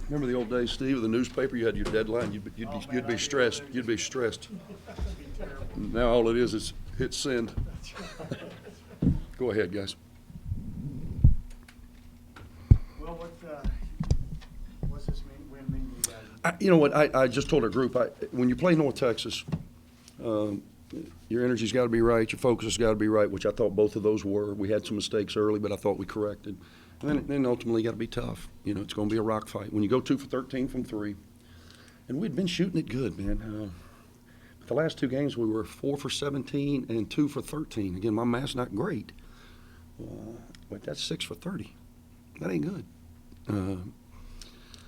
Remember the old days, Steve, with the newspaper? You had your deadline. You'd be stressed. You'd be stressed. Now all it is hit send. Go ahead, guys. Well, what's this win mean to you guys? You know what? I just told our group, when you play North Texas, your energy's got to be right, your focus has got to be right, which I thought both of those were. We had some mistakes early, but I thought we corrected. And then ultimately you got to be tough. You know, it's going to be a rock fight. When you go 2 for 13 from 3, and we'd been shooting it good, man. But the last 2 games we were 4 for 17 and 2 for 13. Again, my math's not great, but that's 6 for 30. That ain't good.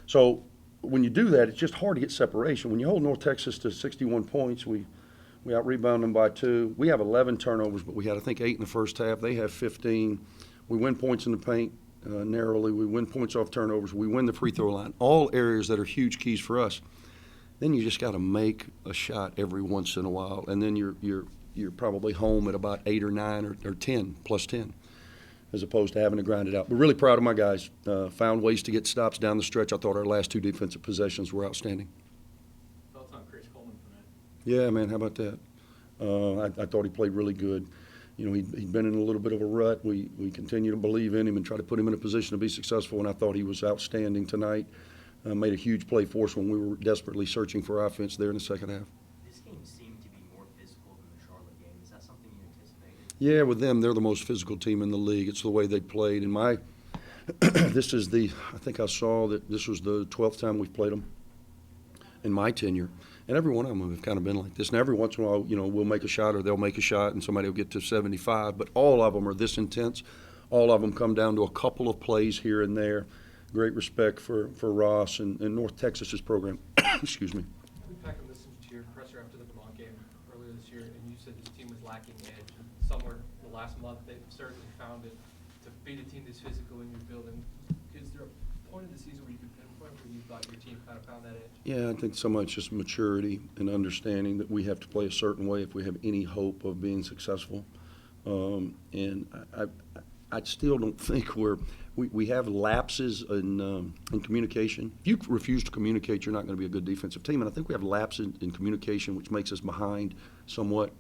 So when you do that, it's just hard to get separation. When you hold North Texas to 61 points, we out-rebound them by 2. We have 11 turnovers, but we had, I think, 8 in the first half. They have 15. We win points in the paint narrowly. We win points off turnovers. We win the free throw line. All areas that are huge keys for us. Then you just got to make a shot every once in a while, and then you're probably home at about 8 or 9 or 10, plus 10, as opposed to having to grind it out. But really proud of my guys. Found ways to get stops down the stretch. I thought our last 2 defensive possessions were outstanding. Thoughts on Chris Coleman tonight? Yeah, man, how about that? I thought he played really good. You know, he'd been in a little bit of a rut. We continue to believe in him and try to put him in a position to be successful, and I thought he was outstanding tonight. Made a huge play for us when we were desperately searching for offense there in the second half. This game seemed to be more physical than the Charlotte game. Is that something you anticipated? Yeah, with them, they're the most physical team in the league. It's the way they played. And this is I think I saw that this was the 12th time we've played them in my tenure. And every one of them have kind of been like this. And every once in a while, you know, we'll make a shot or they'll make a shot and somebody will get to 75. But all of them are this intense. All of them come down to a couple of plays here and there. Great respect for Ross and North Texas's program. Excuse me. We back and listened to your presser after the Vermont game earlier this year, and you said this team was lacking edge. And somewhere in the last month, they've certainly found it. To beat a team this physical in your building, is there a point of the season where you could pinpoint where you thought your team kind of found that edge? Yeah, I think so much just maturity and understanding that we have to play a certain way if we have any hope of being successful. And I still don't think we have lapses in communication. If you refuse to communicate, you're not going to be a good defensive team. And I think we have lapses in communication, which makes us behind somewhat.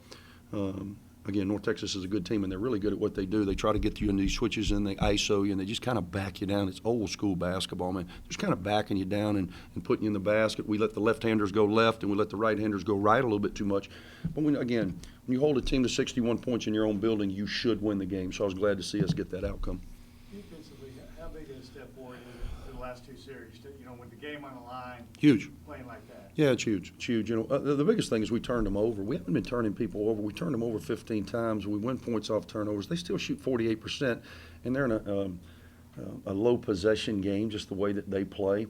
Again, North Texas is a good team, and they're really good at what they do. They try to get you in these switches, and they ISO you, and they just kind of back you down. It's old-school basketball, man. Just kind of backing you down and putting you in the basket. We let the left-handers go left, and we let the right-handers go right a little bit too much. But, when you hold a team to 61 points in your own building, you should win the game. So I was glad to see us get that outcome. Defensively, how big of a step forward is it the last 2 series? You know, with the game on the line, Huge. playing like that. Yeah, it's huge. It's huge. You know, the biggest thing is we turned them over. We haven't been turning people over. We turned them over 15 times. We win points off turnovers. They still shoot 48%, and they're in a low possession game, just the way that they play.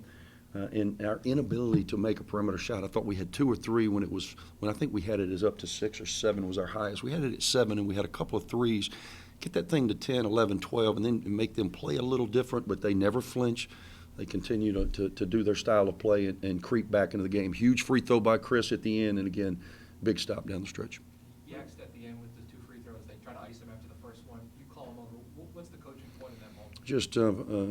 And our inability to make a perimeter shot. I thought we had 2 or 3 when I think we had it as up to 6 or 7 was our highest. We had it at 7, and we had a couple of threes. Get that thing to 10, 11, 12, and then make them play a little different, but they never flinch. They continue to do their style of play and creep back into the game. Huge free throw by Chris at the end, and again, big stop down the stretch. Yaxed at the end with the 2 free throws. They try to ice him after the first one. You call him over. What's the coaching point in that moment? Just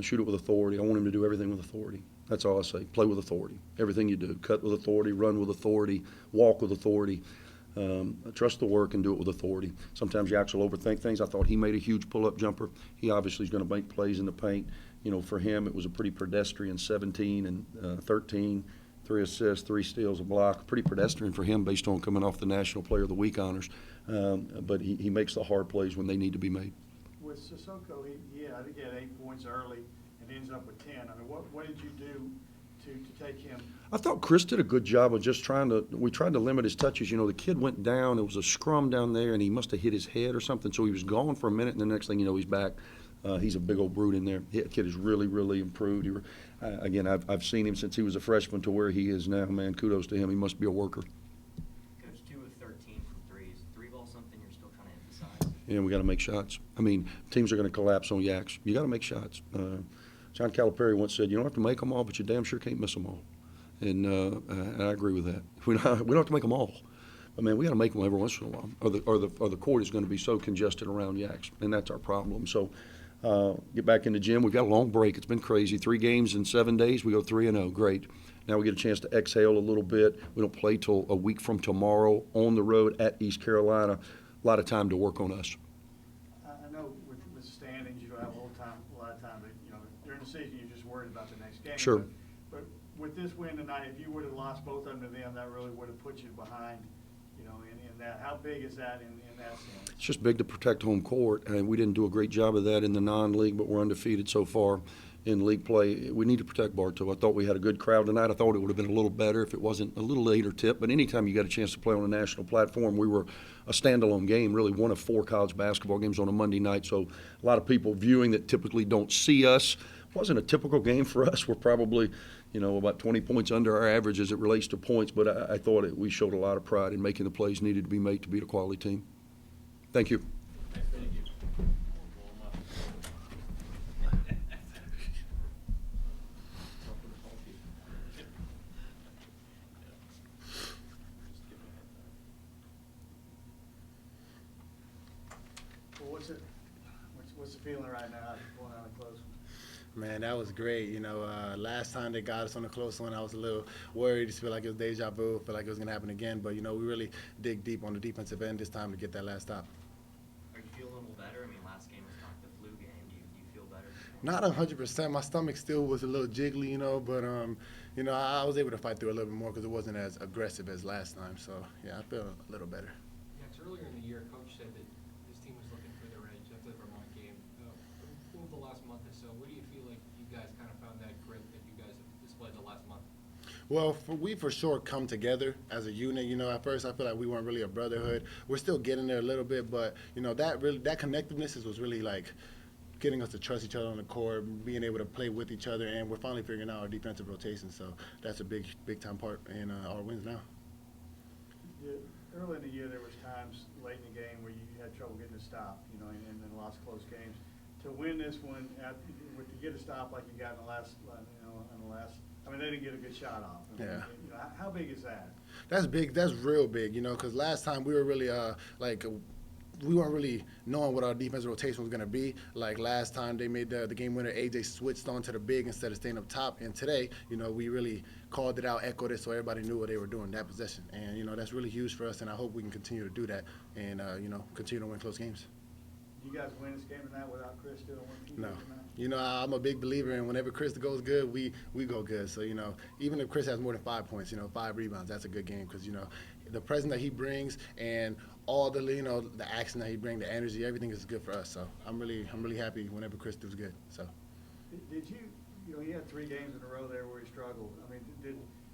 shoot it with authority. I want him to do everything with authority. That's all I say. Play with authority. Everything you do. Cut with authority, run with authority, walk with authority. Trust the work and do it with authority. Sometimes Yax will overthink things. I thought he made a huge pull-up jumper. He obviously is going to make plays in the paint. You know, for him, it was a pretty pedestrian 17 and 13, 3 assists, 3 steals, a block. Pretty pedestrian for him based on coming off the National Player of the Week honors. But he makes the hard plays when they need to be made. With Sissoko, I think he had 8 points early and ends up with 10. I mean, what did you do to take him? I thought Chris did a good job of just we tried to limit his touches. You know, the kid went down. It was a scrum down there, and he must have hit his head or something. So he was gone for a minute, and the next thing you know, he's back. He's a big old brute in there. The kid has really, really improved. Again, I've seen him since he was a freshman to where he is now. Man, kudos to him. He must be a worker. Coach, 2 of 13 from 3. Is 3-ball something you're still trying to emphasize? Yeah, we got to make shots. I mean, teams are going to collapse on Yaks. You got to make shots. John Calipari once said, "You don't have to make them all, but you damn sure can't miss them all." And I agree with that. We don't have to make them all. But, man, we got to make them every once in a while, or the court is going to be so congested around Yaks, and that's our problem. So Get back in the gym. We've got a long break. It's been crazy. 3 games in 7 days. We go 3-0. Great. Now we get a chance to exhale a little bit. We don't play till a week from tomorrow on the road at East Carolina. A lot of time to work on us. I know with standings, you don't have a lot of time, but, during the season, you're just worried about the next game. Sure. But with this win tonight, if you would have lost both of them to them, that really would have put you behind, in that. How big is that in that sense? It's just big to protect home court, and we didn't do a great job of that in the non-league, but we're undefeated so far in league play. We need to protect Bartow. I thought we had a good crowd tonight. I thought it would have been a little better if it wasn't a little later tip, but anytime you got a chance to play on a national platform, we were a standalone game, really one of 4 college basketball games on a Monday night, so a lot of people viewing that typically don't see us. It wasn't a typical game for us. We're probably, about 20 points under our average as it relates to points, but I thought we showed a lot of pride in making the plays needed to be made to beat a quality team. Thank you. Thank you. Well, what's the feeling right now after pulling out a close one? Man, that was great. Last time they got us on the close one, I was a little worried. Just feel like it was deja vu. Feel like it was going to happen again. But, we really dig deep on the defensive end this time to get that last stop. Are you feeling a little better? I mean, last game was kind of the flu game. Do you feel better? Not 100%. My stomach still was a little jiggly, but, I was able to fight through a little bit more because it wasn't as aggressive as last time. So, yeah, I feel a little better. Yeah, 'cause earlier in the year, Coach said that his team was looking for their edge after the Vermont game. Over the last month or so, what do you feel like you guys kind of found that grit that you guys have displayed the last month? Well, we for sure come together as a unit. At first I feel like we weren't really a brotherhood. We're still getting there a little bit, but that connectiveness was really like getting us to trust each other on the court, being able to play with each other, and we're finally figuring out our defensive rotation. So that's a big time part in our wins now. Early in the year, there was times late in the game where you had trouble getting a stop, and then lots of close games. To win this one, to get a stop like you got in the last, they didn't get a good shot off. Yeah. How big is that? That's big. That's real big, because last time we were really we weren't really knowing what our defensive rotation was going to be. Like last time they made the game winner, AJ switched onto the big instead of staying up top. And today, we really called it out, echoed it, so everybody knew what they were doing that possession. And, that's really huge for us, and I hope we can continue to do that and, continue to win close games. You guys win this game tonight without Chris still on the team No. tonight? I'm a big believer in whenever Chris goes good, we go good. So, even if Chris has more than 5 points, 5 rebounds, that's a good game because, the presence that he brings and all the, the action that he brings, the energy, everything is good for us. So I'm really happy whenever Chris does good. So. Did you, he had 3 games in a row there where he struggled.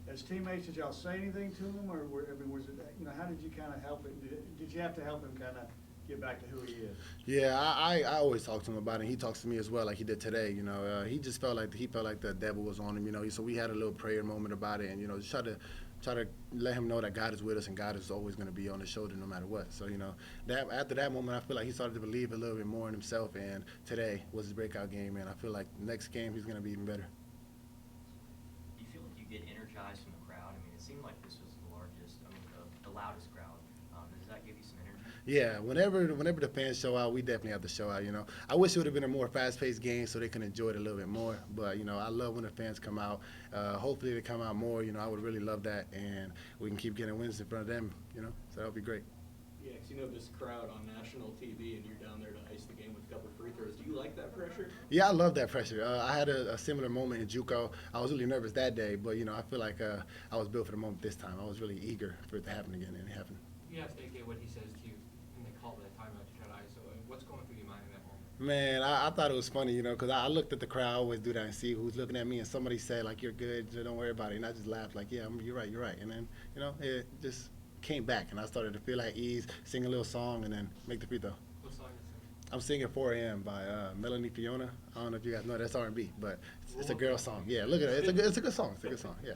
As teammates, did y'all say anything to him, or was it, how did you kind of help it? Did you have to help him kind of get back to who he is? Yeah, I always talk to him about it. He talks to me as well, like he did today. He just felt like the devil was on him. So we had a little prayer moment about it, and just try to let him know that God is with us and God is always going to be on his shoulder no matter what. So that after that moment, I feel like he started to believe a little bit more in himself. And today was his breakout game, and I feel like next game he's going to be even better. Do you feel like you get energized from the crowd? It seemed like this was the loudest crowd. Does that give you some energy? Yeah, whenever the fans show out, we definitely have to show out. I wish it would have been a more fast-paced game so they can enjoy it a little bit more. But I love when the fans come out. Hopefully they come out more. I would really love that, and we can keep getting wins in front of them. So that would be great. Yeah, because this crowd on national TV, and you're down there to ice the game with a couple of free throws. Do you like that pressure? Yeah, I love that pressure. I had a similar moment in JUCO. I was really nervous that day, but I feel like I was built for the moment this time. I was really eager for it to happen again, and it happened. You asked AK what he says to you when they call that timeout to try to ISO. What's going through your mind in that moment? Man, I thought it was funny, because I looked at the crowd. I always do that and see who's looking at me, and somebody said, like, you're good, so don't worry about it. And I just laughed, like, yeah, you're right. And then, it just came back, and I started to feel at ease, sing a little song, and then make the free throw. What song is it? I'm singing 4 a.m. by Melanie Fiona. I don't know if you guys know that's R&B, but it's a girl song. Yeah, look at it. It's a good song. It's a good song, yeah.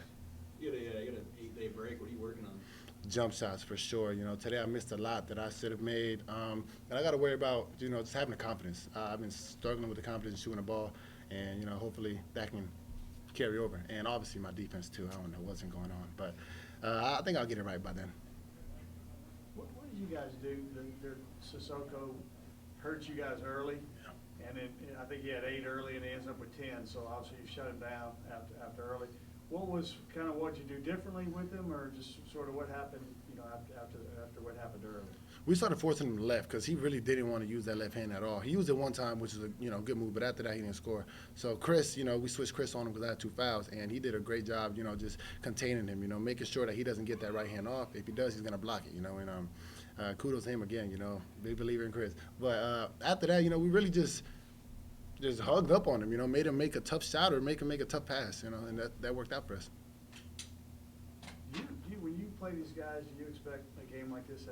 You got an 8-day break. What are you working on? Jump shots for sure. Today I missed a lot that I should have made, and I got to worry about just having the confidence. I've been struggling with the confidence shooting the ball, and hopefully that can carry over. And obviously my defense too. I don't know what's going on, but I think I'll get it right by then. What did you guys do? Sissoko hurt you guys early, And then I think he had 8 early and he ends up with 10, so obviously you shut him down after early. What was kind of what you do differently with him, or just sort of what happened, you know, after what happened early? We started forcing him to left because he really didn't want to use that left hand at all. He used it one time, which was a good move, but after that he didn't score. So Chris, we switched Chris on him because I had 2 fouls, and he did a great job, just containing him, making sure that he doesn't get that right hand off. If he does, he's gonna block it, and kudos to him again, big believer in Chris. But after that, we really just hugged up on him, made him make a tough shot or make him make a tough pass, and that worked out for us. When you play these guys, do you expect a game like this,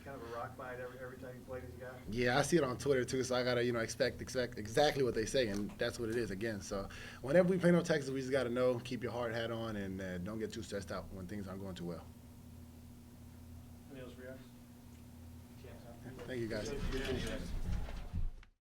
kind of a rock fight every time you play these guys? Yeah, I see it on Twitter too, so I gotta, expect exactly what they say, and that's what it is again. So whenever we play North Texas, we just gotta know, keep your hard hat on, and don't get too stressed out when things aren't going too well. Any else for you? Thank you guys. Yeah.